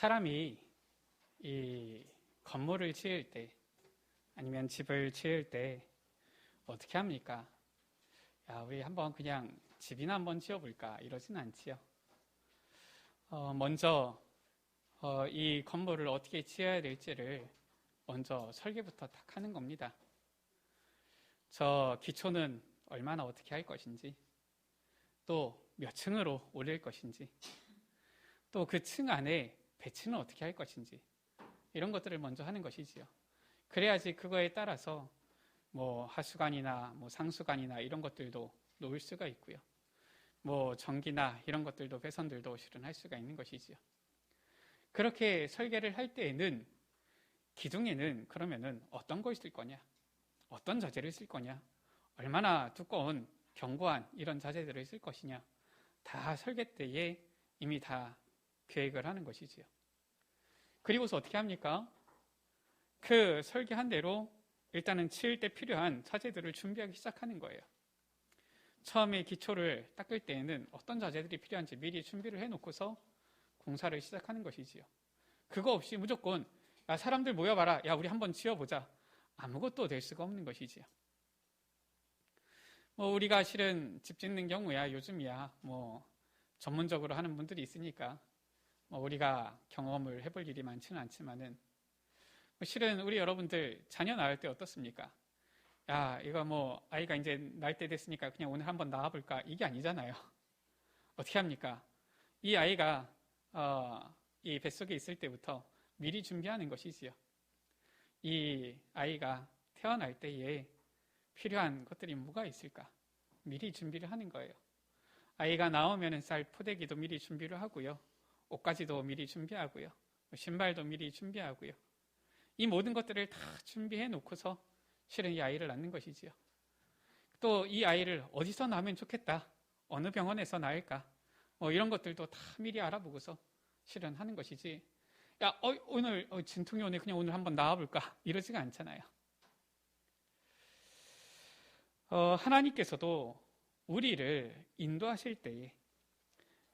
사람이 이 건물을 지을 때 아니면 집을 지을 때 어떻게 합니까? 야, 우리 한번 그냥 집이나 한번 지어볼까? 이러진 않지요. 먼저 이 건물을 어떻게 지어야 될지를 먼저 설계부터 딱 하는 겁니다. 저 기초는 얼마나 어떻게 할 것인지, 또 몇 층으로 올릴 것인지, 또 그 층 안에 배치는 어떻게 할 것인지, 이런 것들을 먼저 하는 것이지요. 그래야지 그거에 따라서 뭐 하수관이나 뭐 상수관이나 이런 것들도 놓을 수가 있고요. 뭐 전기나 이런 것들도 배선들도 실은 할 수가 있는 것이지요. 그렇게 설계를 할 때에는 기둥에는 그러면은 어떤 걸 쓸 거냐, 어떤 자재를 쓸 거냐, 얼마나 두꺼운 견고한 이런 자재들을 쓸 것이냐, 다 설계 때에 이미 다 계획을 하는 것이지요. 그리고서 어떻게 합니까? 그 설계한 대로 일단은 치을 때 필요한 자재들을 준비하기 시작하는 거예요. 처음에 기초를 닦을 때에는 어떤 자재들이 필요한지 미리 준비를 해놓고서 공사를 시작하는 것이지요. 그거 없이 무조건 야, 사람들 모여봐라, 야, 우리 한번 지어보자, 아무것도 될 수가 없는 것이지요. 뭐 우리가 실은 집 짓는 경우야 요즘이야 뭐 전문적으로 하는 분들이 있으니까 뭐 우리가 경험을 해볼 일이 많지는 않지만은 실은 우리 여러분들 자녀 낳을 때 어떻습니까? 야, 이거 뭐 아이가 이제 낳을 때 됐으니까 그냥 오늘 한번 낳아볼까, 이게 아니잖아요. 어떻게 합니까? 이 아이가 이 뱃속에 있을 때부터 미리 준비하는 것이지요. 이 아이가 태어날 때에 필요한 것들이 뭐가 있을까? 미리 준비를 하는 거예요. 아이가 나오면은 쌀 포대기도 미리 준비를 하고요. 옷가지도 미리 준비하고요. 신발도 미리 준비하고요. 이 모든 것들을 다 준비해 놓고서 실은 이 아이를 낳는 것이지요. 또 이 아이를 어디서 낳으면 좋겠다, 어느 병원에서 낳을까, 뭐 이런 것들도 다 미리 알아보고서 실은 하는 것이지, 야, 오늘 진통이 오네, 그냥 오늘 한번 낳아볼까, 이러지가 않잖아요. 하나님께서도 우리를 인도하실 때에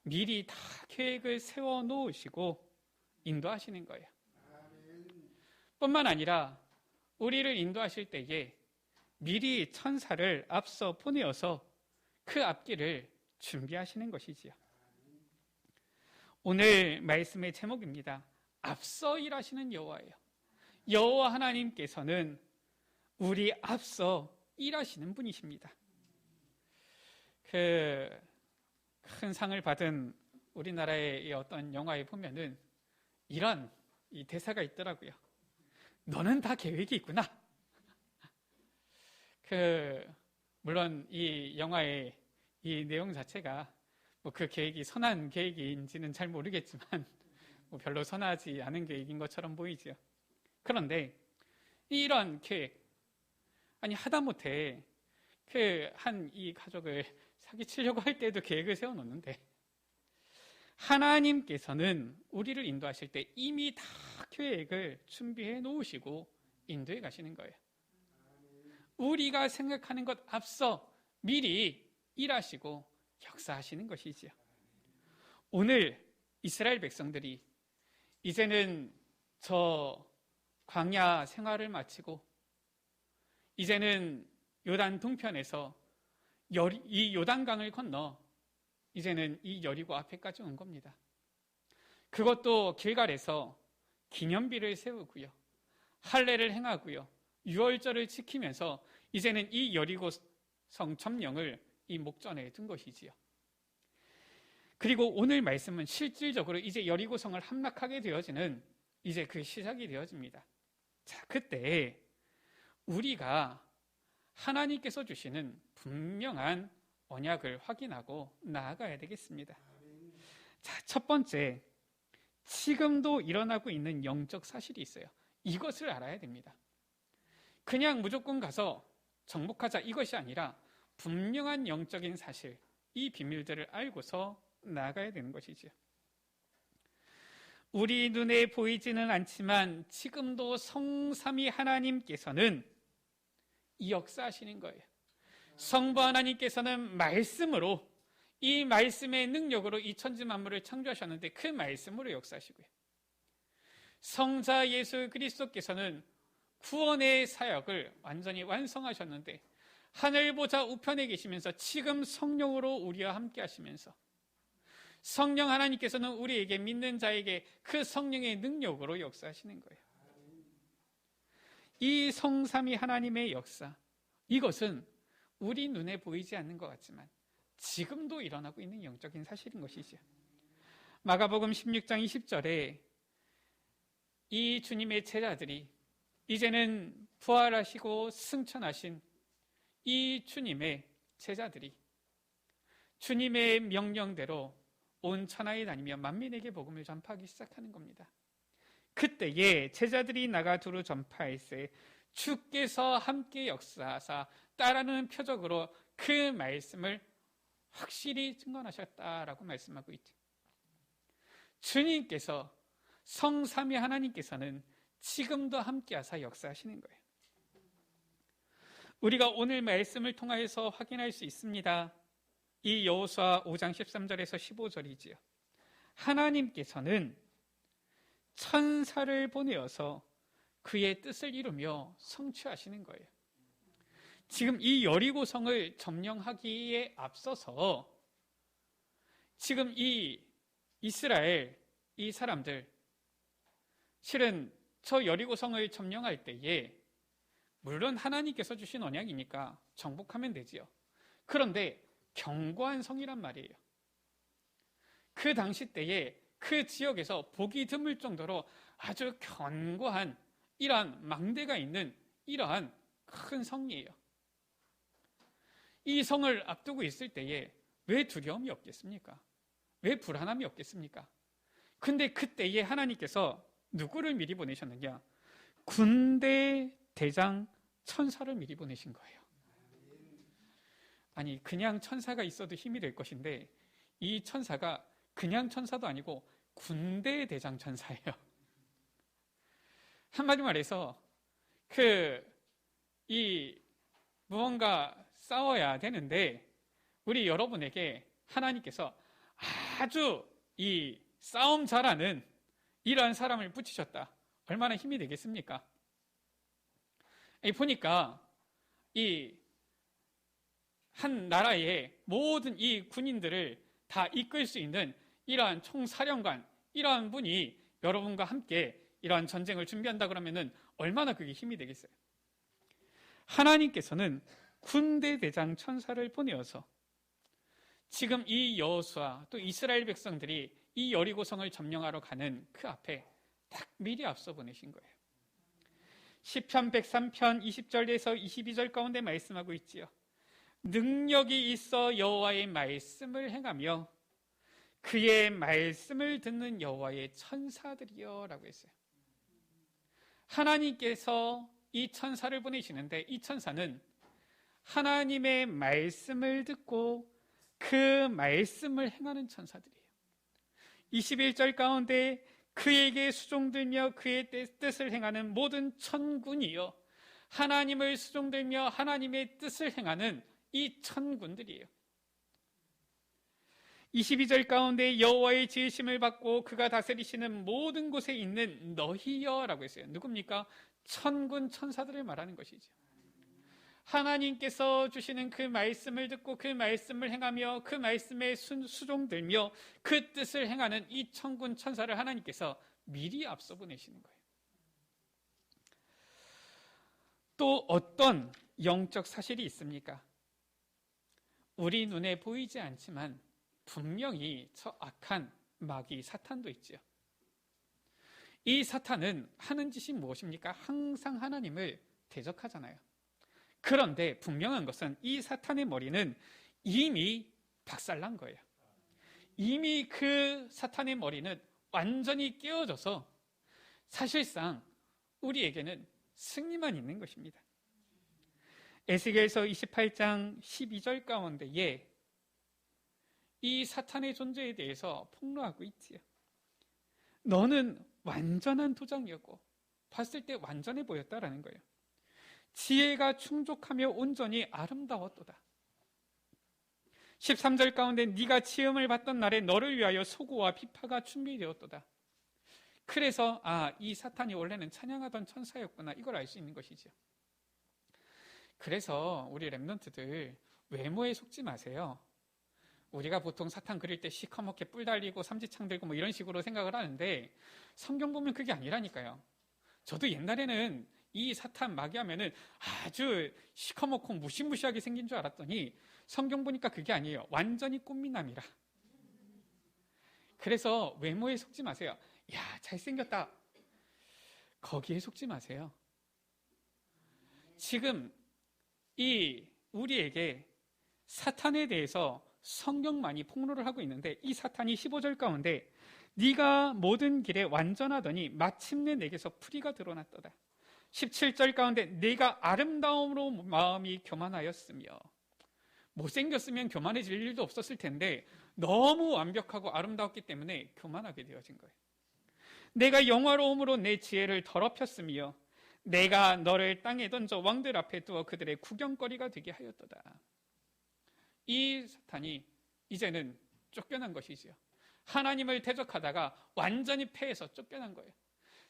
미리 다 계획을 세워 놓으시고 인도하시는 거예요. 뿐만 아니라 우리를 인도하실 때에 미리 천사를 앞서 보내어서 그 앞길을 준비하시는 것이지요. 오늘 말씀의 제목입니다. 앞서 일하시는 여호와예요. 여호와 하나님께서는 우리 앞서 일하시는 분이십니다. 그 큰 상을 받은 우리나라의 어떤 영화에 보면은 이런 이 대사가 있더라고요. 너는 다 계획이 있구나. 물론 이 영화의 이 내용 자체가 뭐 그 계획이 선한 계획인지는 잘 모르겠지만 뭐 별로 선하지 않은 계획인 것처럼 보이죠. 그런데 이런 계획, 아니 하다못해 이 가족을 사기치려고 할 때도 계획을 세워놓는데 하나님께서는 우리를 인도하실 때 이미 다 계획을 준비해 놓으시고 인도해 가시는 거예요. 우리가 생각하는 것 앞서 미리 일하시고 역사하시는 것이지요. 오늘 이스라엘 백성들이 이제는 저 광야 생활을 마치고 이제는 요단 동편에서 이 요단강을 건너 이제는 이 여리고 앞에까지 온 겁니다. 그것도 길갈에서 기념비를 세우고요, 할례를 행하고요, 유월절을 지키면서 이제는 이 여리고성 점령을 이 목전에 둔 것이지요. 그리고 오늘 말씀은 실질적으로 이제 여리고성을 함락하게 되어지는 이제 그 시작이 되어집니다. 자, 그때 우리가 하나님께서 주시는 분명한 언약을 확인하고 나아가야 되겠습니다. 자, 첫 번째, 지금도 일어나고 있는 영적 사실이 있어요. 이것을 알아야 됩니다. 그냥 무조건 가서 정복하자 이것이 아니라 분명한 영적인 사실, 이 비밀들을 알고서 나아가야 되는 것이죠. 우리 눈에 보이지는 않지만 지금도 성삼위 하나님께서는 이 역사하시는 거예요. 성부 하나님께서는 말씀으로, 이 말씀의 능력으로 이 천지 만물을 창조하셨는데 그 말씀으로 역사하시고요. 성자 예수 그리스도께서는 구원의 사역을 완전히 완성하셨는데 하늘 보좌 우편에 계시면서 지금 성령으로 우리와 함께 하시면서 성령 하나님께서는 우리에게 믿는 자에게 그 성령의 능력으로 역사하시는 거예요. 이 성삼위 하나님의 역사, 이것은 우리 눈에 보이지 않는 것 같지만 지금도 일어나고 있는 영적인 사실인 것이죠. 마가복음 16장 20절에 이 주님의 제자들이 이제는 부활하시고 승천하신 이 주님의 제자들이 주님의 명령대로 온 천하에 다니며 만민에게 복음을 전파하기 시작하는 겁니다. 그때에 제자들이 나가 두루 전파할세 주께서 함께 역사하사 따르는 표적으로 그 말씀을 확실히 증거하셨다라고 말씀하고 있죠. 주님께서 성삼위 하나님께서는 지금도 함께 하사 역사하시는 거예요. 우리가 오늘 말씀을 통하여서 확인할 수 있습니다. 이 여호수아 5장 13절에서 15절이지요. 하나님께서는 천사를 보내어서 그의 뜻을 이루며 성취하시는 거예요. 지금 이 여리고성을 점령하기에 앞서서 지금 이 이스라엘, 이 사람들, 실은 저 여리고성을 점령할 때에 물론 하나님께서 주신 언약이니까 정복하면 되지요. 그런데 견고한 성이란 말이에요. 그 당시 때에 그 지역에서 보기 드물 정도로 아주 견고한 이러한 망대가 있는 이러한 큰 성이에요. 이 성을 앞두고 있을 때에 왜 두려움이 없겠습니까? 왜 불안함이 없겠습니까? 근데 그때에 하나님께서 누구를 미리 보내셨느냐? 군대 대장 천사를 미리 보내신 거예요. 아니, 그냥 천사가 있어도 힘이 될 것인데 이 천사가 그냥 천사도 아니고 군대 대장 천사예요. 한마디 말해서 무언가 싸워야 되는데 우리 여러분에게 하나님께서 아주 이 싸움 잘하는 이러한 사람을 붙이셨다. 얼마나 힘이 되겠습니까? 보니까 이 한 나라의 모든 이 군인들을 다 이끌 수 있는 이러한 총사령관, 이러한 분이 여러분과 함께 이러한 전쟁을 준비한다 그러면은 얼마나 그게 힘이 되겠어요? 하나님께서는 군대 대장 천사를 보내어서 지금 이 여호수아 또 이스라엘 백성들이 이 여리고성을 점령하러 가는 그 앞에 딱 미리 앞서 보내신 거예요. 시편 103편 20절에서 22절 가운데 말씀하고 있지요. 능력이 있어 여호와의 말씀을 행하며 그의 말씀을 듣는 여호와의 천사들이여 라고 했어요. 하나님께서 이 천사를 보내시는데 이 천사는 하나님의 말씀을 듣고 그 말씀을 행하는 천사들이에요. 21절 가운데 그에게 수종들며 그의 뜻을 행하는 모든 천군이요 하나님을 수종들며 하나님의 뜻을 행하는 이 천군들이에요. 22절 가운데 여호와의 지으심을 받고 그가 다스리시는 모든 곳에 있는 너희여 라고 했어요. 누굽니까? 천군 천사들을 말하는 것이죠. 하나님께서 주시는 그 말씀을 듣고 그 말씀을 행하며 그 말씀에 수종들며 그 뜻을 행하는 이 천군 천사를 하나님께서 미리 앞서 보내시는 거예요. 또 어떤 영적 사실이 있습니까? 우리 눈에 보이지 않지만 분명히 저 악한 마귀 사탄도 있죠. 이 사탄은 하는 짓이 무엇입니까? 항상 하나님을 대적하잖아요. 그런데 분명한 것은 이 사탄의 머리는 이미 박살난 거예요. 이미 그 사탄의 머리는 완전히 깨어져서 사실상 우리에게는 승리만 있는 것입니다. 에스겔서 28장 12절 가운데에 이 사탄의 존재에 대해서 폭로하고 있지요. 너는 완전한 도장이었고 봤을 때 완전해 보였다라는 거예요. 지혜가 충족하며 온전히 아름다웠도다. 13절 가운데 네가 치음을 받던 날에 너를 위하여 소고와 비파가 준비되었도다. 그래서 이 사탄이 원래는 찬양하던 천사였구나, 이걸 알 수 있는 것이죠. 그래서 우리 렘넌트들 외모에 속지 마세요. 우리가 보통 사탄 그릴 때 시커멓게 뿔 달리고 삼지창 들고 뭐 이런 식으로 생각을 하는데, 성경 보면 그게 아니라니까요. 저도 옛날에는 이 사탄 마귀하면은 아주 시커멓고 무시무시하게 생긴 줄 알았더니 성경 보니까 그게 아니에요. 완전히 꽃미남이라. 그래서 외모에 속지 마세요. 야, 잘생겼다. 거기에 속지 마세요. 지금 우리에게 사탄에 대해서 성경만이 폭로를 하고 있는데, 이 사탄이 15절 가운데 네가 모든 길에 완전하더니 마침내 내게서 풀이가 드러났도다. 17절 가운데 네가 아름다움으로 마음이 교만하였으며, 못생겼으면 교만해질 일도 없었을 텐데 너무 완벽하고 아름다웠기 때문에 교만하게 되어진 거예요. 내가 영화로움으로 내 지혜를 더럽혔으며 내가 너를 땅에 던져 왕들 앞에 두어 그들의 구경거리가 되게 하였도다. 이 사탄이 이제는 쫓겨난 것이지요. 하나님을 대적하다가 완전히 패해서 쫓겨난 거예요.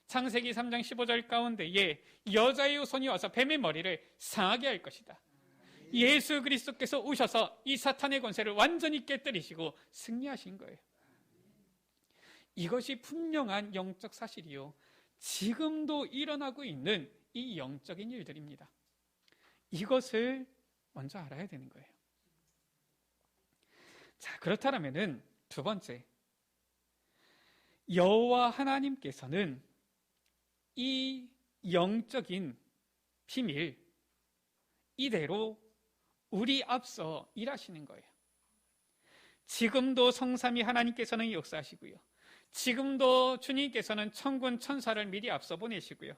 창세기 3장 15절 가운데에 여자의 후손이 와서 뱀의 머리를 상하게 할 것이다. 예수 그리스도께서 오셔서 이 사탄의 권세를 완전히 깨뜨리시고 승리하신 거예요. 이것이 분명한 영적 사실이요, 지금도 일어나고 있는 이 영적인 일들입니다. 이것을 먼저 알아야 되는 거예요. 자, 그렇다면은 두 번째, 여호와 하나님께서는 이 영적인 비밀 이대로 우리 앞서 일하시는 거예요. 지금도 성삼위 하나님께서는 역사하시고요, 지금도 주님께서는 천군 천사를 미리 앞서 보내시고요,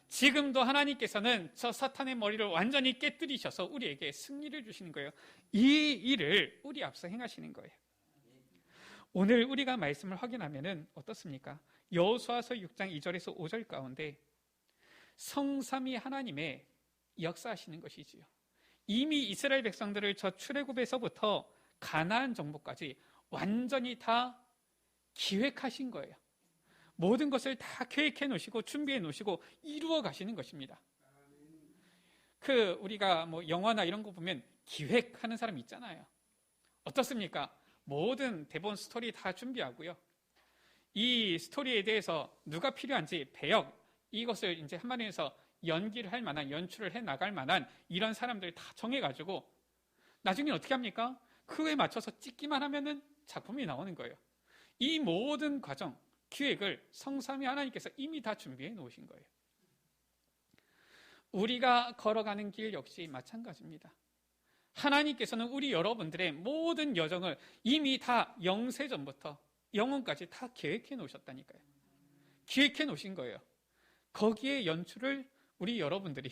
지금도 하나님께서는 저 사탄의 머리를 완전히 깨뜨리셔서 우리에게 승리를 주시는 거예요. 이 일을 우리 앞서 행하시는 거예요. 오늘 우리가 말씀을 확인하면은 어떻습니까? 여호수아서 6장 2절에서 5절 가운데 성삼위 하나님의 역사하시는 것이지요. 이미 이스라엘 백성들을 저 출애굽에서부터 가나안 정복까지 완전히 다 기획하신 거예요. 모든 것을 다 계획해 놓으시고 준비해 놓으시고 이루어 가시는 것입니다. 우리가 뭐 영화나 이런 거 보면 기획하는 사람 있잖아요. 어떻습니까? 모든 대본 스토리 다 준비하고요, 이 스토리에 대해서 누가 필요한지 배역, 이것을 이제 한마디에서 연기를 할 만한, 연출을 해 나갈 만한 이런 사람들 다 정해가지고 나중에 어떻게 합니까? 그거에 맞춰서 찍기만 하면은 작품이 나오는 거예요. 이 모든 과정, 기획을 성삼위 하나님께서 이미 다 준비해 놓으신 거예요. 우리가 걸어가는 길 역시 마찬가지입니다. 하나님께서는 우리 여러분들의 모든 여정을 이미 다 영세전부터 영혼까지 다 계획해 놓으셨다니까요. 기획해 놓으신 거예요. 거기에 연출을 우리 여러분들이,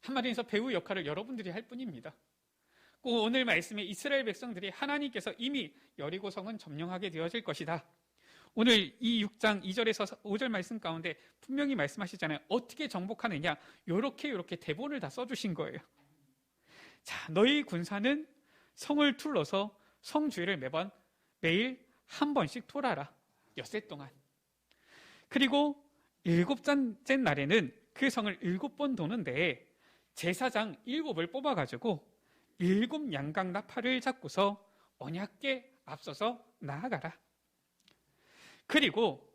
한마디에서 배우 역할을 여러분들이 할 뿐입니다. 꼭 오늘 말씀에 이스라엘 백성들이 하나님께서 이미 여리고성은 점령하게 되어질 것이다, 오늘 이 6장 2절에서 5절 말씀 가운데 분명히 말씀하시잖아요. 어떻게 정복하느냐, 요렇게 대본을 다 써주신 거예요. 자, 너희 군사는 성을 둘러서 성 주위를 매일 한 번씩 돌아라, 엿새 동안. 그리고 7번째 날에는 그 성을 7번 도는데 제사장 7을 뽑아가지고 7 양각 나팔을 잡고서 언약궤 앞서서 나아가라. 그리고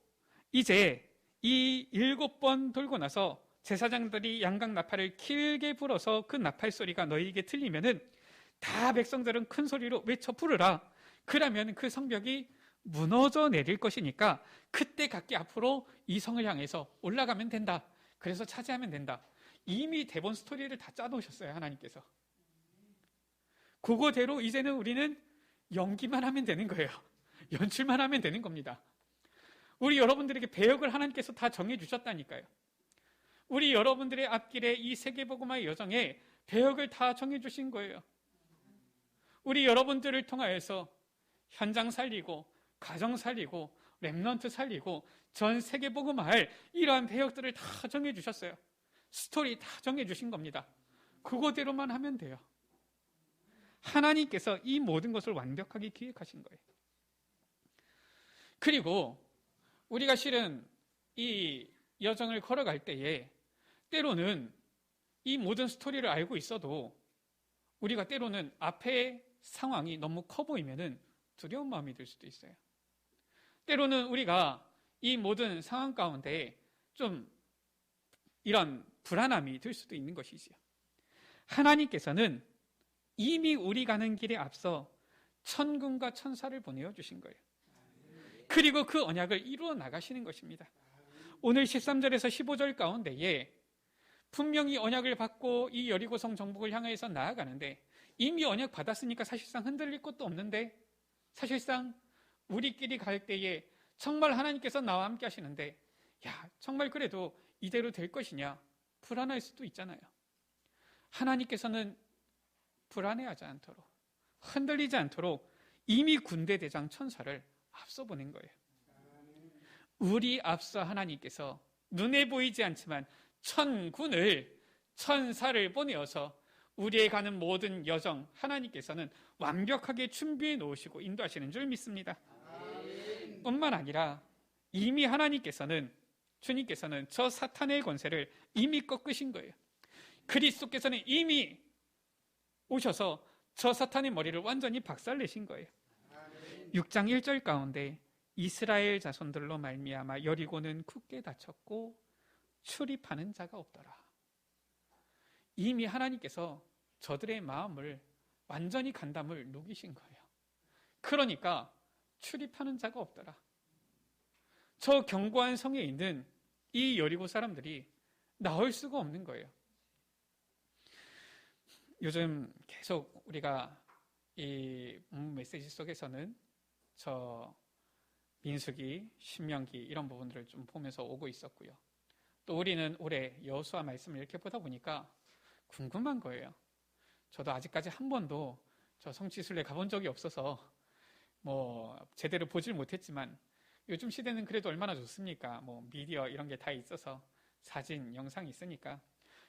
이제 이 7번 돌고 나서 제사장들이 양각 나팔을 길게 불어서 그 나팔 소리가 너희에게 들리면은 다 백성들은 큰 소리로 외쳐 부르라. 그러면 그 성벽이 무너져 내릴 것이니까 그때 각기 앞으로 이 성을 향해서 올라가면 된다. 그래서 차지하면 된다. 이미 대본 스토리를 다 짜놓으셨어요, 하나님께서. 그거대로 이제는 우리는 연기만 하면 되는 거예요. 연출만 하면 되는 겁니다. 우리 여러분들에게 배역을 하나님께서 다 정해주셨다니까요. 우리 여러분들의 앞길에 이 세계복음화의 여정에 배역을 다 정해주신 거예요. 우리 여러분들을 통하여서 현장 살리고 가정 살리고 렘넌트 살리고 전 세계복음화할 이러한 배역들을 다 정해주셨어요. 스토리 다 정해주신 겁니다. 그거대로만 하면 돼요. 하나님께서 이 모든 것을 완벽하게 기획하신 거예요. 그리고 우리가 실은 이 여정을 걸어갈 때에 때로는 이 모든 스토리를 알고 있어도 우리가 때로는 앞에 상황이 너무 커 보이면은 두려운 마음이 들 수도 있어요. 때로는 우리가 이 모든 상황 가운데 좀 이런 불안함이 들 수도 있는 것이지요. 하나님께서는 이미 우리 가는 길에 앞서 천군과 천사를 보내어 주신 거예요. 그리고 그 언약을 이루어 나가시는 것입니다. 오늘 13절에서 15절 가운데에 분명히 언약을 받고 이 여리고성 정복을 향해서 나아가는데 이미 언약 받았으니까 사실상 흔들릴 것도 없는데 사실상 우리끼리 갈 때에 정말 하나님께서 나와 함께 하시는데 야, 정말 그래도 이대로 될 것이냐 불안할 수도 있잖아요. 하나님께서는 불안해하지 않도록 흔들리지 않도록 이미 군대 대장 천사를 앞서 보낸 거예요. 우리 앞서 하나님께서 눈에 보이지 않지만 천군을 천사를 보내어서 우리의 가는 모든 여정 하나님께서는 완벽하게 준비해 놓으시고 인도하시는 줄 믿습니다. 뿐만 아니라 이미 하나님께서는 주님께서는 저 사탄의 권세를 이미 꺾으신 거예요. 그리스도께서는 이미 오셔서 저 사탄의 머리를 완전히 박살내신 거예요. 6장 1절 가운데 이스라엘 자손들로 말미암아 여리고는 굳게 닫혔고 출입하는 자가 없더라. 이미 하나님께서 저들의 마음을 완전히 간담을 녹이신 거예요. 그러니까 출입하는 자가 없더라. 저 견고한 성에 있는 이 여리고 사람들이 나올 수가 없는 거예요. 요즘 계속 우리가 이 메시지 속에서는 저 민수기, 신명기 이런 부분들을 좀 보면서 오고 있었고요. 또 우리는 올해 여호수아 말씀을 이렇게 보다 보니까 궁금한 거예요. 저도 아직까지 한 번도 저 성지순례 가본 적이 없어서 뭐 제대로 보질 못했지만 요즘 시대는 그래도 얼마나 좋습니까? 뭐 미디어 이런 게 다 있어서 사진, 영상이 있으니까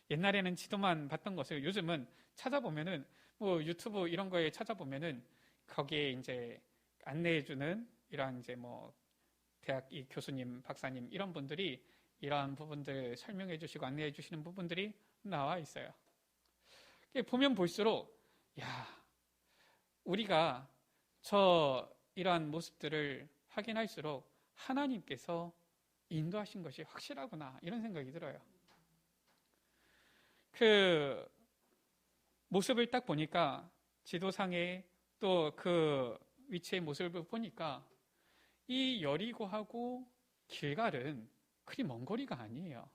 옛날에는 지도만 봤던 것을 요즘은 찾아보면은 뭐 유튜브 이런 거에 찾아보면은 거기에 이제 안내해주는 이런 이제 뭐 대학 이 교수님, 박사님 이런 분들이 이러한 부분들 설명해 주시고 안내해 주시는 부분들이 나와 있어요. 보면 볼수록 야, 우리가 저 이러한 모습들을 확인할수록 하나님께서 인도하신 것이 확실하구나 이런 생각이 들어요. 그 모습을 딱 보니까 지도상에 또 그 위치의 모습을 보니까 이 여리고하고 길갈은 그리 먼 거리가 아니에요.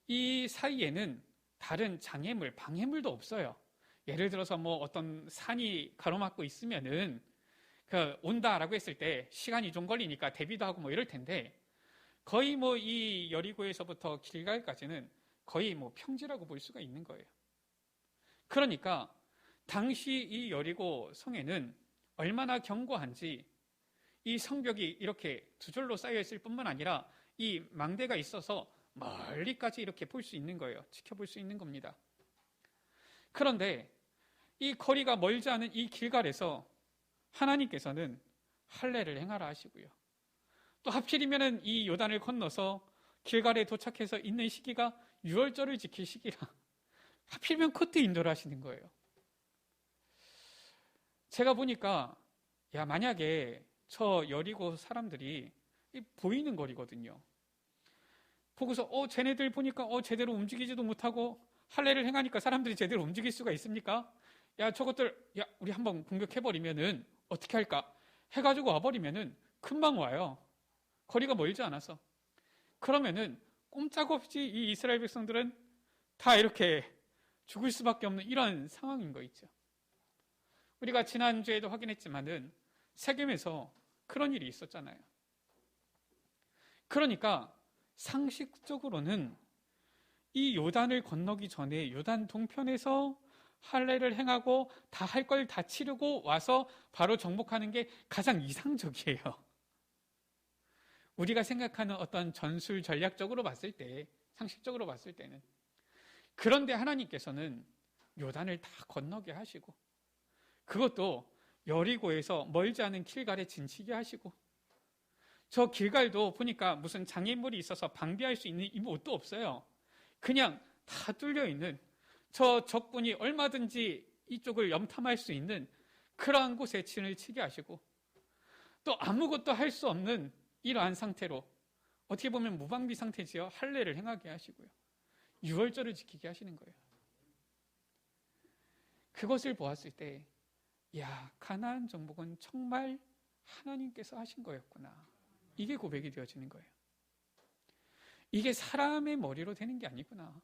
이 사이에는 다른 장애물, 방해물도 없어요. 예를 들어서 뭐 어떤 산이 가로막고 있으면은 그 온다라고 했을 때 시간이 좀 걸리니까 대비도 하고 뭐 이럴 텐데 거의 뭐 이 여리고에서부터 길갈까지는 거의 뭐 평지라고 볼 수가 있는 거예요. 그러니까 당시 이 여리고 성에는 얼마나 견고한지 이 성벽이 이렇게 두 줄로 쌓여 있을 뿐만 아니라 이 망대가 있어서 멀리까지 이렇게 볼 수 있는 거예요. 지켜볼 수 있는 겁니다. 그런데 이 거리가 멀지 않은 이 길갈에서 하나님께서는 할례를 행하라 하시고요. 또 하필이면은 이 요단을 건너서 길갈에 도착해서 있는 시기가 유월절을 지킬 시기라 하필이면 그때 인도를 하시는 거예요. 제가 보니까 야 만약에 저 여리고 사람들이 보이는 거리거든요. 보고서 쟤네들 보니까 제대로 움직이지도 못하고 할례를 행하니까 사람들이 제대로 움직일 수가 있습니까? 야 저것들 야 우리 한번 공격해버리면은 어떻게 할까? 해가지고 와버리면은 금방 와요. 거리가 멀지 않아서. 그러면은 꼼짝없이 이 이스라엘 백성들은 다 이렇게 죽을 수밖에 없는 이런 상황인 거 있죠. 우리가 지난주에도 확인했지만은 세겜에서 그런 일이 있었잖아요. 그러니까 상식적으로는 이 요단을 건너기 전에 요단 동편에서 할례를 행하고 다 할 걸 다 치르고 와서 바로 정복하는 게 가장 이상적이에요. 우리가 생각하는 어떤 전술 전략적으로 봤을 때, 상식적으로 봤을 때는. 그런데 하나님께서는 요단을 다 건너게 하시고 그것도 여리고에서 멀지 않은 길갈에 진치게 하시고 저 길갈도 보니까 무슨 장애물이 있어서 방비할 수 있는 이 못도 없어요. 그냥 다 뚫려 있는, 저 적군이 얼마든지 이쪽을 염탐할 수 있는 그러한 곳에 진을 치게 하시고, 또 아무것도 할 수 없는 이러한 상태로, 어떻게 보면 무방비 상태지요. 할례를 행하게 하시고요. 유월절을 지키게 하시는 거예요. 그것을 보았을 때, 야, 가나안 정복은 정말 하나님께서 하신 거였구나. 이게 고백이 되어지는 거예요. 이게 사람의 머리로 되는 게 아니구나.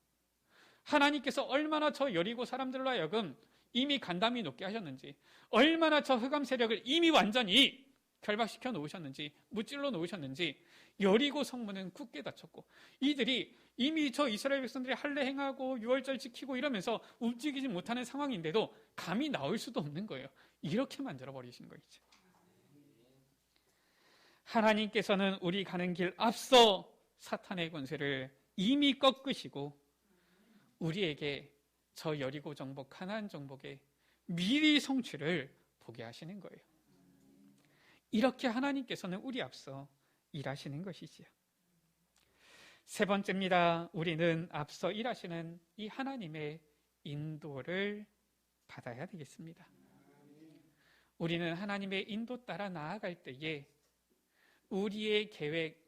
하나님께서 얼마나 저 여리고 사람들로 하여금 이미 간담이 높게 하셨는지, 얼마나 저 흑암 세력을 이미 완전히 결박시켜 놓으셨는지, 무찔러 놓으셨는지, 여리고 성문은 굳게 닫혔고, 이들이 이미 저 이스라엘 백성들이 할례 행하고 유월절 지키고 이러면서 움직이지 못하는 상황인데도 감히 나올 수도 없는 거예요. 이렇게 만들어버리신 거죠. 하나님께서는 우리 가는 길 앞서 사탄의 권세를 이미 꺾으시고 우리에게 저 여리고 정복, 가나안 정복의 미리 성취를 보게 하시는 거예요. 이렇게 하나님께서는 우리 앞서 일하시는 것이지요. 세 번째입니다. 우리는 앞서 일하시는 이 하나님의 인도를 받아야 되겠습니다. 우리는 하나님의 인도 따라 나아갈 때에 우리의 계획,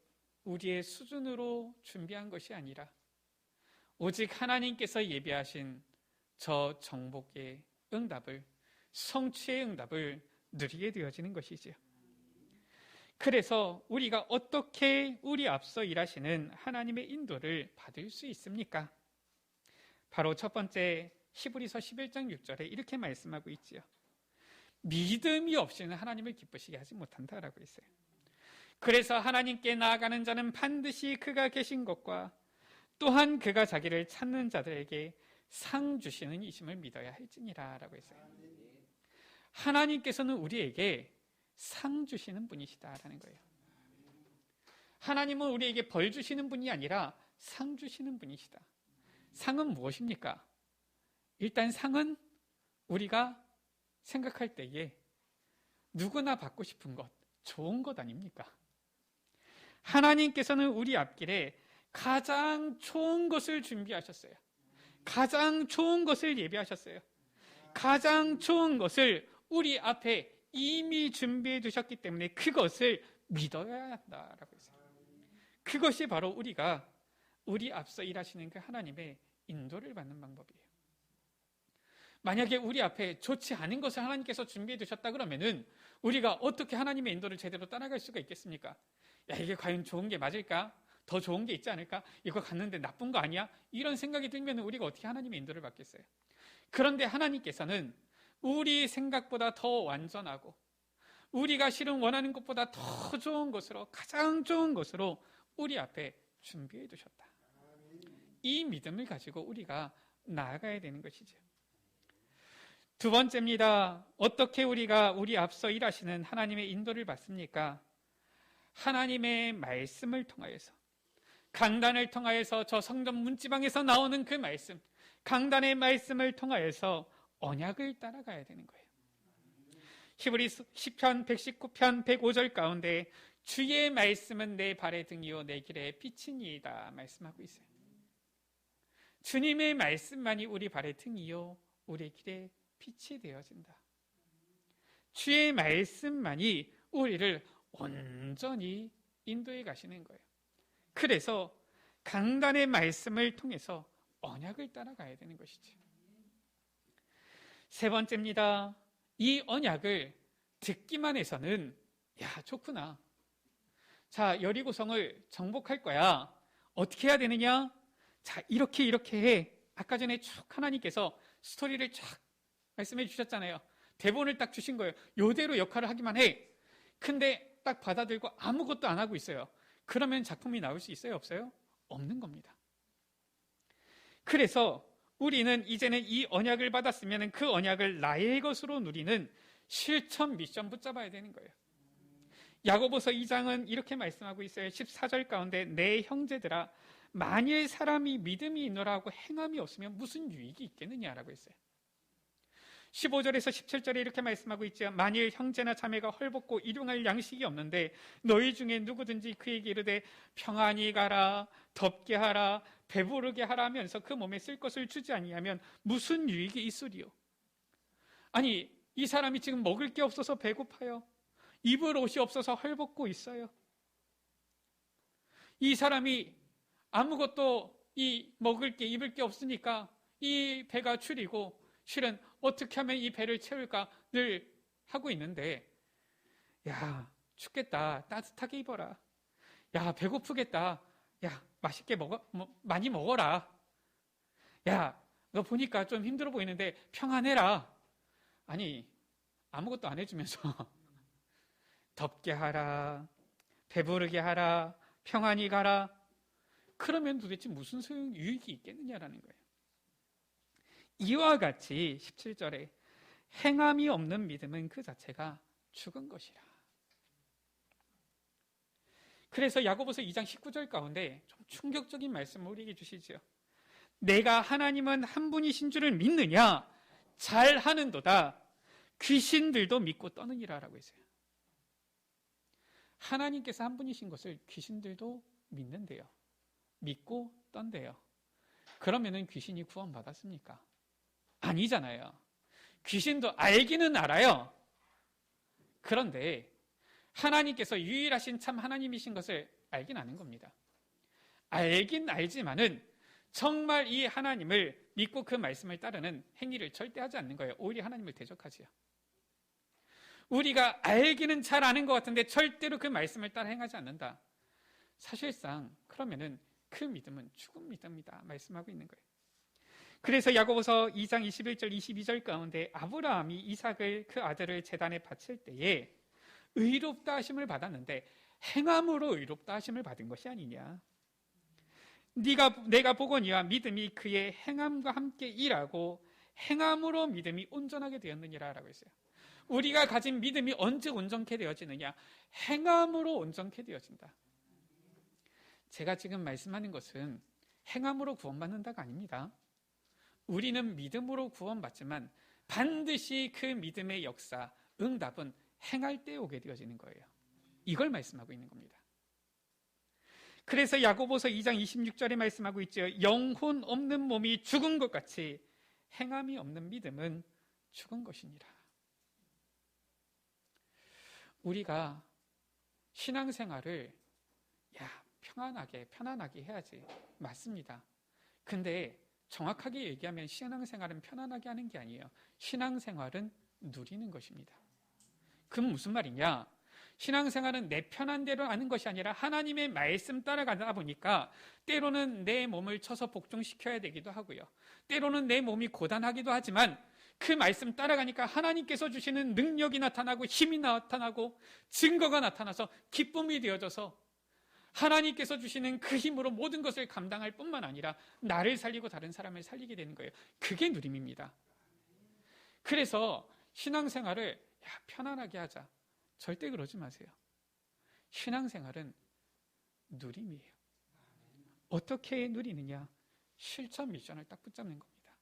우리의 수준으로 준비한 것이 아니라 오직 하나님께서 예비하신 저 정복의 응답을, 성취의 응답을 누리게 되어지는 것이지요. 그래서 우리가 어떻게 우리 앞서 일하시는 하나님의 인도를 받을 수 있습니까? 바로 첫 번째 히브리서 11장 6절에 이렇게 말씀하고 있지요. 믿음이 없이는 하나님을 기쁘시게 하지 못한다라고 했어요. 그래서 하나님께 나아가는 자는 반드시 그가 계신 것과 또한 그가 자기를 찾는 자들에게 상 주시는 이심을 믿어야 할지니라 라고 했어요. 하나님께서는 우리에게 상 주시는 분이시다라는 거예요. 하나님은 우리에게 벌 주시는 분이 아니라 상 주시는 분이시다. 상은 무엇입니까? 일단 상은 우리가 생각할 때에 누구나 받고 싶은 것, 좋은 것 아닙니까? 하나님께서는 우리 앞길에 가장 좋은 것을 준비하셨어요. 가장 좋은 것을 예비하셨어요. 가장 좋은 것을 우리 앞에 이미 준비해 두셨기 때문에 그것을 믿어야 한다라고 했어요. 그것이 바로 우리가 우리 앞서 일하시는 그 하나님의 인도를 받는 방법이에요. 만약에 우리 앞에 좋지 않은 것을 하나님께서 준비해 두셨다 그러면은 우리가 어떻게 하나님의 인도를 제대로 따라갈 수가 있겠습니까? 야, 이게 과연 좋은 게 맞을까? 더 좋은 게 있지 않을까? 이거 갔는데 나쁜 거 아니야? 이런 생각이 들면 우리가 어떻게 하나님의 인도를 받겠어요? 그런데 하나님께서는 우리 생각보다 더 완전하고 우리가 실은 원하는 것보다 더 좋은 것으로, 가장 좋은 것으로 우리 앞에 준비해 두셨다. 이 믿음을 가지고 우리가 나아가야 되는 것이죠. 두 번째입니다. 어떻게 우리가 우리 앞서 일하시는 하나님의 인도를 받습니까? 하나님의 말씀을 통하여서, 강단을 통하여서, 저 성전 문지방에서 나오는 그 말씀, 강단의 말씀을 통하여서 언약을 따라가야 되는 거예요. 히브리서 10편 119편 105절 가운데 주의 말씀은 내 발의 등이요 내 길의 빛이니이다 말씀하고 있어요. 주님의 말씀만이 우리 발의 등이요 우리 길의 빛이 되어진다. 주의 말씀만이 우리를 온전히 인도해 가시는 거예요. 그래서 강단의 말씀을 통해서 언약을 따라가야 되는 것이죠. 세 번째입니다. 이 언약을 듣기만 해서는 야, 좋구나. 자, 여리고성을 정복할 거야. 어떻게 해야 되느냐? 자, 이렇게 해. 아까 전에 쭉 하나님께서 스토리를 쫙 말씀해 주셨잖아요. 대본을 딱 주신 거예요. 요대로 역할을 하기만 해. 근데 딱 받아들고 아무것도 안 하고 있어요. 그러면 작품이 나올 수 있어요? 없어요? 없는 겁니다. 그래서 우리는 이제는 이 언약을 받았으면 그 언약을 나의 것으로 누리는 실천 미션 붙잡아야 되는 거예요. 야고보서 2장은 이렇게 말씀하고 있어요. 14절 가운데 내 형제들아 만일 사람이 믿음이 있노라 하고 행함이 없으면 무슨 유익이 있겠느냐라고 했어요. 15절에서 17절에 이렇게 말씀하고 있죠. 만일 형제나 자매가 헐벗고 일용할 양식이 없는데 너희 중에 누구든지 그에게 이르되 평안히 가라, 덥게 하라, 배부르게 하라 하면서 그 몸에 쓸 것을 주지 아니하면 무슨 유익이 있으리요? 아니, 이 사람이 지금 먹을 게 없어서 배고파요. 입을 옷이 없어서 헐벗고 있어요. 이 사람이 아무것도 먹을 게 입을 게 없으니까 이 배가 추리고 실은 어떻게 하면 이 배를 채울까 늘 하고 있는데, 야, 춥겠다, 따뜻하게 입어라. 야, 배고프겠다, 야, 맛있게 많이 먹어라. 야, 너 보니까 좀 힘들어 보이는데 평안해라. 아니, 아무것도 안 해주면서 덥게 하라, 배부르게 하라, 평안히 가라. 그러면 도대체 무슨 소용, 유익이 있겠느냐라는 거예요. 이와 같이 17절에 행함이 없는 믿음은 그 자체가 죽은 것이라. 그래서 야고보서 2장 19절 가운데 좀 충격적인 말씀을 우리에게 주시죠. 내가 하나님은 한 분이신 줄을 믿느냐? 잘하는도다. 귀신들도 믿고 떠느니라 라고 했어요. 하나님께서 한 분이신 것을 귀신들도 믿는데요. 믿고 떤대요. 그러면은 귀신이 구원받았습니까? 아니잖아요. 귀신도 알기는 알아요. 그런데 하나님께서 유일하신 참 하나님이신 것을 알긴 아는 겁니다. 알긴 알지만은 정말 이 하나님을 믿고 그 말씀을 따르는 행위를 절대 하지 않는 거예요. 오히려 하나님을 대적하지요. 우리가 알기는 잘 아는 것 같은데 절대로 그 말씀을 따라 행하지 않는다. 사실상 그러면은 그 믿음은 죽은 믿음이다 말씀하고 있는 거예요. 그래서 야고보서 2장 21절 22절 가운데 아브라함이 이삭을 그 아들을 제단에 바칠 때에 의롭다 하심을 받았는데 행함으로 의롭다 하심을 받은 것이 아니냐. 내가 보거니와 믿음이 그의 행함과 함께 일하고 행함으로 믿음이 온전하게 되었느니라 라고 했어요. 우리가 가진 믿음이 언제 온전케 되어지느냐? 행함으로 온전케 되어진다. 제가 지금 말씀하는 것은 행함으로 구원받는다가 아닙니다. 우리는 믿음으로 구원받지만 반드시 그 믿음의 역사, 응답은 행할 때 오게 되어지는 거예요. 이걸 말씀하고 있는 겁니다. 그래서 야고보서 2장 26절에 말씀하고 있죠. 영혼 없는 몸이 죽은 것 같이 행함이 없는 믿음은 죽은 것이니라. 우리가 신앙생활을 편안하게 해야지. 맞습니다. 근데 정확하게 얘기하면 신앙생활은 편안하게 하는 게 아니에요. 신앙생활은 누리는 것입니다. 그건 무슨 말이냐? 신앙생활은 내 편한 대로 하는 것이 아니라 하나님의 말씀 따라가다 보니까 때로는 내 몸을 쳐서 복종시켜야 되기도 하고요. 때로는 내 몸이 고단하기도 하지만 그 말씀 따라가니까 하나님께서 주시는 능력이 나타나고 힘이 나타나고 증거가 나타나서 기쁨이 되어져서 하나님께서 주시는 그 힘으로 모든 것을 감당할 뿐만 아니라 나를 살리고 다른 사람을 살리게 되는 거예요. 그게 누림입니다. 그래서 신앙생활을 편안하게 하자. 절대 그러지 마세요. 신앙생활은 누림이에요. 어떻게 누리느냐? 실천 미션을 딱 붙잡는 겁니다.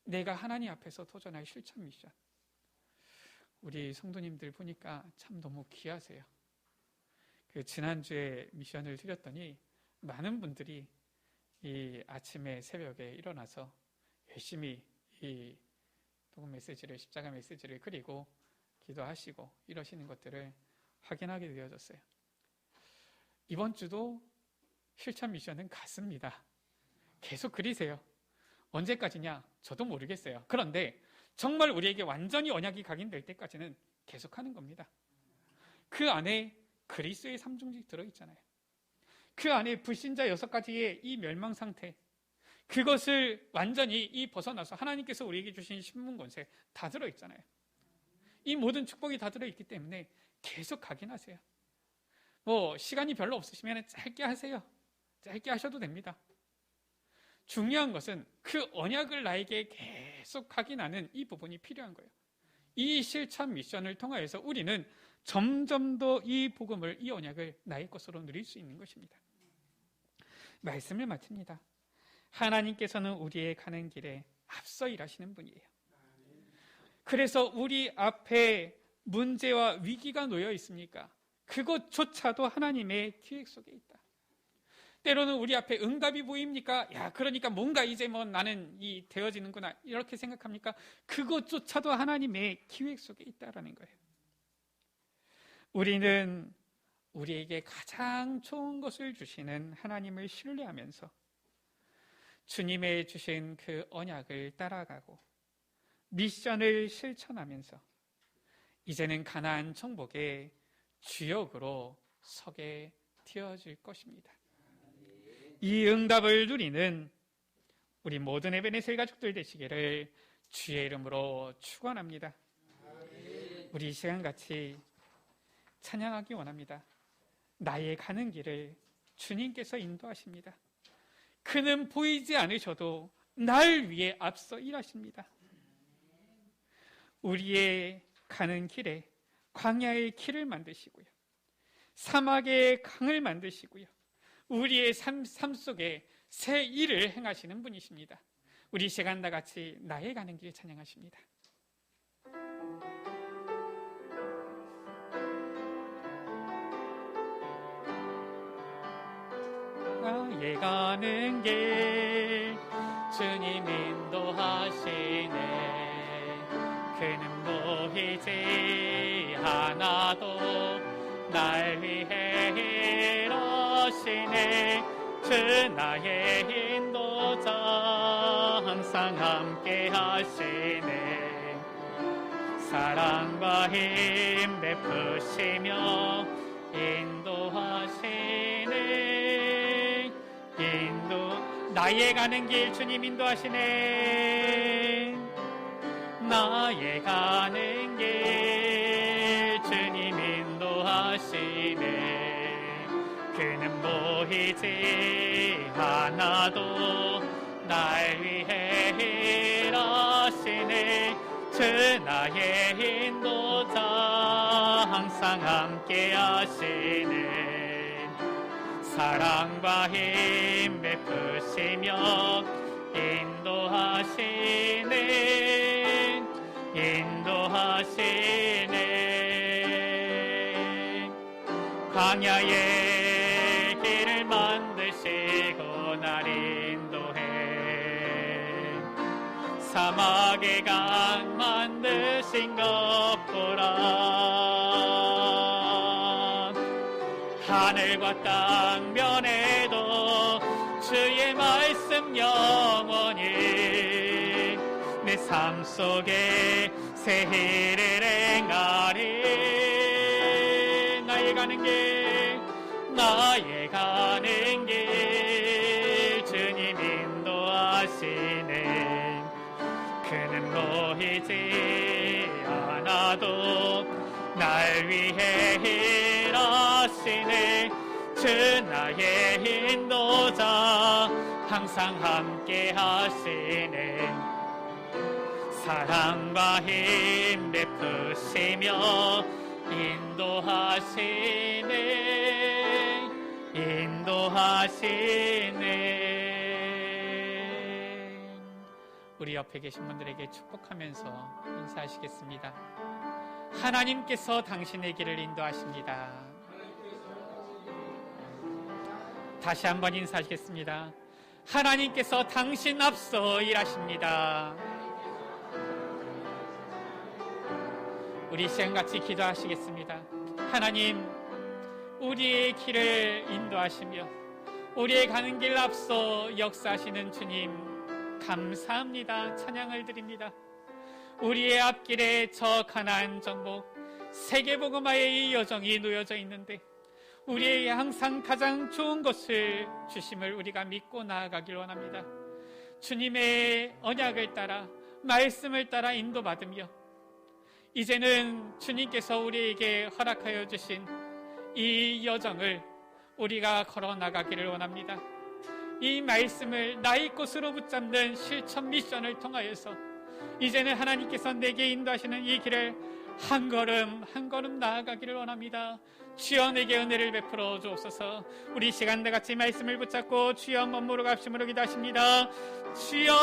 내가 하나님 앞에서 도전할 실천 미션. 우리 성도님들 보니까 참 너무 귀하세요. 지난주에 미션을 드렸더니 많은 분들이 이 아침에 새벽에 일어나서 열심히 이 복음 메시지를, 십자가 메시지를 그리고 기도하시고 이러시는 것들을 확인하게 되어졌어요. 이번 주도 실천 미션은 같습니다. 계속 그리세요. 언제까지냐? 저도 모르겠어요. 그런데 정말 우리에게 완전히 언약이 각인될 때까지는 계속하는 겁니다. 그 안에 그리스도의 삼중직 들어있잖아요. 그 안에 불신자 6가지의 이 멸망 상태, 그것을 완전히 벗어나서 하나님께서 우리에게 주신 신분 권세 다 들어있잖아요. 이 모든 축복이 다 들어있기 때문에 계속 각인하세요. 시간이 별로 없으시면 짧게 하세요. 짧게 하셔도 됩니다. 중요한 것은 그 언약을 나에게 계속 각인하는 이 부분이 필요한 거예요. 이 실천 미션을 통하여서 우리는 점점 더 이 복음을, 이 언약을 나의 것으로 누릴 수 있는 것입니다. 말씀을 마칩니다. 하나님께서는 우리의 가는 길에 앞서 일하시는 분이에요. 그래서 우리 앞에 문제와 위기가 놓여 있습니까? 그것조차도 하나님의 기획 속에 있다. 때로는 우리 앞에 응답이 보입니까? 야, 그러니까 뭔가 이제 뭐 나는 이 되어지는구나 이렇게 생각합니까? 그것조차도 하나님의 기획 속에 있다라는 거예요. 우리는 우리에게 가장 좋은 것을 주시는 하나님을 신뢰하면서 주님의 주신 그 언약을 따라가고 미션을 실천하면서 이제는 가나안 정복의 주역으로 서게 되어질 것입니다. 이 응답을 누리는 우리 모든 에베네셀 가족들 되시기를 주의 이름으로 축원합니다. 우리 이 시간 같이 찬양하기 원합니다. 나의 가는 길을 주님께서 인도하십니다. 그는 보이지 않으셔도 날 위해 앞서 일하십니다. 우리의 가는 길에 광야의 길을 만드시고요, 사막의 강을 만드시고요, 우리의 삶 속에 새 일을 행하시는 분이십니다. 우리 이 시간 다 같이 나의 가는 길 찬양하십니다. 나의 가는 길 주님 인도하시네. 그는 보이지 않아도 날 위해 일하시네. 주 나의 인도자 항상 함께 하시네. 사랑과 힘 베푸시며 인도하시네. 나의 가는 길 주님 인도하시네. 나의 가는 길 주님 인도하시네. 그는 보이지 않아도 날 위해 일하시네. 주 나의 인도자 항상 함께 하시네. 사랑과 힘 베푸시며 인도하시네. 인도하시네. 광야의 길을 만드시고 날 인도해. 사막의 강 만드신 것 보라. 하늘과 땅 면에도 주의 말씀 영원히 내 삶 속에 새 일을 행하리. 나의 가는 길, 나의 가는 길 주님 인도하시네. 그는 보이지 않아도 날 위해 일하시네. 주 나의 인도자 항상 함께 하시네. 사랑과 힘 베푸시며 인도하시네. 인도하시네. 우리 옆에 계신 분들에게 축복하면서 인사하시겠습니다. 하나님께서 당신의 길을 인도하십니다. 다시 한번 인사하시겠습니다. 하나님께서 당신 앞서 일하십니다. 우리 시간같이 기도하시겠습니다. 하나님, 우리의 길을 인도하시며 우리의 가는 길 앞서 역사하시는 주님 감사합니다. 찬양을 드립니다. 우리의 앞길에 저 가나안 정복 세계복음화의 이 여정이 놓여져 있는데 우리에게 항상 가장 좋은 것을 주심을 우리가 믿고 나아가길 원합니다. 주님의 언약을 따라 말씀을 따라 인도받으며 이제는 주님께서 우리에게 허락하여 주신 이 여정을 우리가 걸어 나가기를 원합니다. 이 말씀을 나의 것으로 붙잡는 실천 미션을 통하여서 이제는 하나님께서 내게 인도하시는 이 길을 한 걸음 한 걸음 나아가기를 원합니다. 주여 내게 은혜를 베풀어 주옵소서. 우리 시간 다 같이 말씀을 붙잡고 주여 머무르 갑심으로 기도하십니다. 주여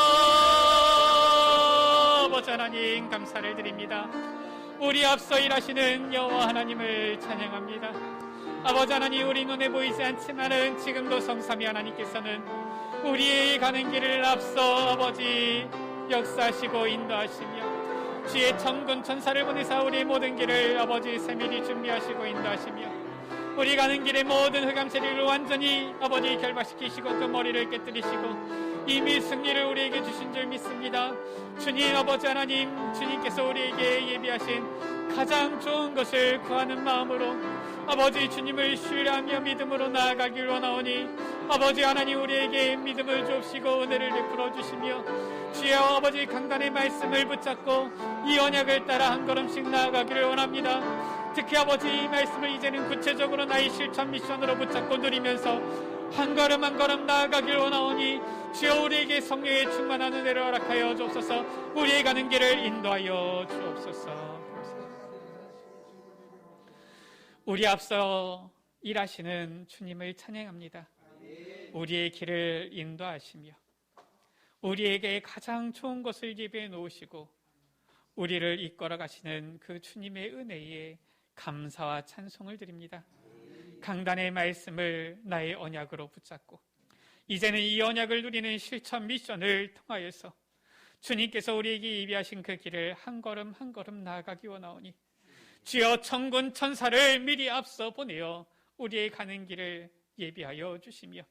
아버지 하나님 감사를 드립니다. 우리 앞서 일하시는 여호와 하나님을 찬양합니다. 아버지 하나님, 우리 눈에 보이지 않지만은 지금도 성삼위 하나님께서는 우리의 가는 길을 앞서 아버지 역사하시고 인도하시며 주의 천군 천사를 보내사 우리의 모든 길을 아버지 세밀히 준비하시고 인도하시며 우리 가는 길의 모든 흑암 세력을 완전히 아버지 결박시키시고 그 머리를 깨뜨리시고 이미 승리를 우리에게 주신 줄 믿습니다. 주님 아버지 하나님, 주님께서 우리에게 예비하신 가장 좋은 것을 구하는 마음으로 아버지 주님을 신뢰하며 믿음으로 나아가길 원하오니 아버지 하나님, 우리에게 믿음을 주옵시고 은혜를 베풀어 주시며 주여 아버지 강단의 말씀을 붙잡고 이 언약을 따라 한 걸음씩 나아가기를 원합니다. 특히 아버지 이 말씀을 이제는 구체적으로 나의 실천 미션으로 붙잡고 누리면서 한 걸음 한 걸음 나아가길 원하오니 주여 우리에게 성령의 충만한 은혜를 허락하여 주옵소서. 우리의 가는 길을 인도하여 주옵소서. 우리 앞서 일하시는 주님을 찬양합니다. 우리의 길을 인도하시며 우리에게 가장 좋은 것을 예비해 놓으시고 우리를 이끌어 가시는 그 주님의 은혜에 감사와 찬송을 드립니다. 강단의 말씀을 나의 언약으로 붙잡고 이제는 이 언약을 누리는 실천 미션을 통하여서 주님께서 우리에게 예비하신 그 길을 한 걸음 한 걸음 나아가기 원하오니 주여 천군 천사를 미리 앞서 보내어 우리의 가는 길을 예비하여 주시며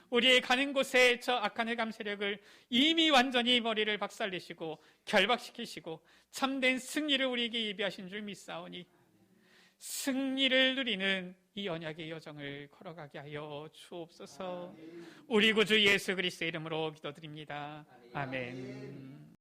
우리의 가는 곳에 저 악한 흑암 세력을 이미 완전히 머리를 박살내시고 결박시키시고 참된 승리를 우리에게 예비하신 줄 믿사오니 승리를 누리는 이 언약의 여정을 걸어가게 하여 주옵소서. 우리 구주 예수 그리스도의 이름으로 기도드립니다. 아멘.